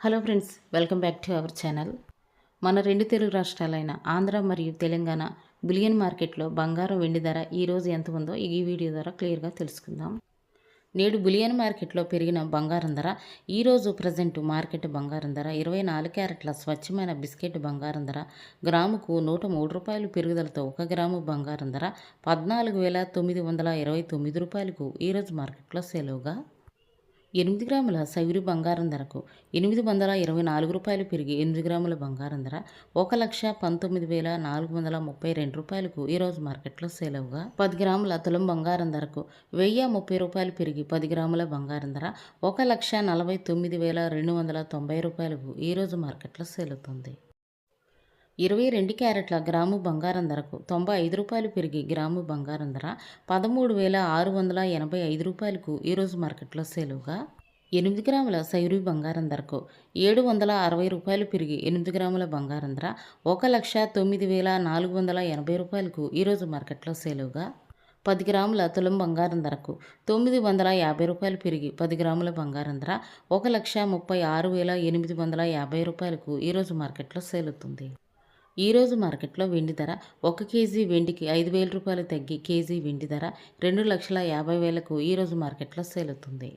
Hello friends, welcome back to our channel. మన రెండు తెలుగు రాష్ట్రాలైన ఆంధ్ర మరియు తెలంగాణ బులియన్ మార్కెట్లో బంగారం వెండి ధర ఈరోజు ఎంత ఉందో ఈ వీడియో ద్వారా క్లియర్గా తెలుసుకుందాం. నేడు బులియన్ మార్కెట్లో పెరిగిన బంగారం ధర ఈరోజు ప్రజెంట్ మార్కెట్ బంగారం ధర 24 క్యారెట్ల స్వచ్ఛమైన బిస్కెట్ బంగారం ధర గ్రాముకు 103 రూపాయలు పెరుగుదలతో 1 గ్రాము బంగారం ధర 14,929 రూపాయలకు ఈరోజు మార్కెట్లో సేలుగా 8 గ్రాముల సైవిరి బంగారం ధరకు 824 రూపాయలు పెరిగి 8 గ్రాముల బంగారం ధర 1,19,432 రూపాయలకు ఈరోజు మార్కెట్లో సేలవుగా 10 గ్రాముల తులం బంగారం ధరకు 1,030 రూపాయలు పెరిగి 10 గ్రాముల బంగారం ధర 1,49,290 రూపాయలకు ఈరోజు మార్కెట్లో సేలుతుంది. 22 క్యారెట్ల గ్రాము బంగారం ధరకు 95 రూపాయలు పెరిగి గ్రాము బంగారం ధర 13,685 రూపాయలకు ఈరోజు మార్కెట్లో సేలుగా 8 గ్రాముల సైరి బంగారం ధరకు 760 రూపాయలు పెరిగి 8 గ్రాముల బంగారం ధర 1,09,480 రూపాయలకు ఈరోజు మార్కెట్లో సేలుగా 10 గ్రాముల తులం బంగారం ధరకు 950 రూపాయలు పెరిగి 10 గ్రాముల బంగారం ధర 1,36,850 రూపాయలకు ఈరోజు మార్కెట్లో సేలుతుంది. ఈరోజు మార్కెట్లో వెండి ధర 1 కేజీ వెండికి 5,000 రూపాయలు తగ్గి కేజీ వెండి ధర 2,50,000కు ఈరోజు మార్కెట్లో సేలుతుంది.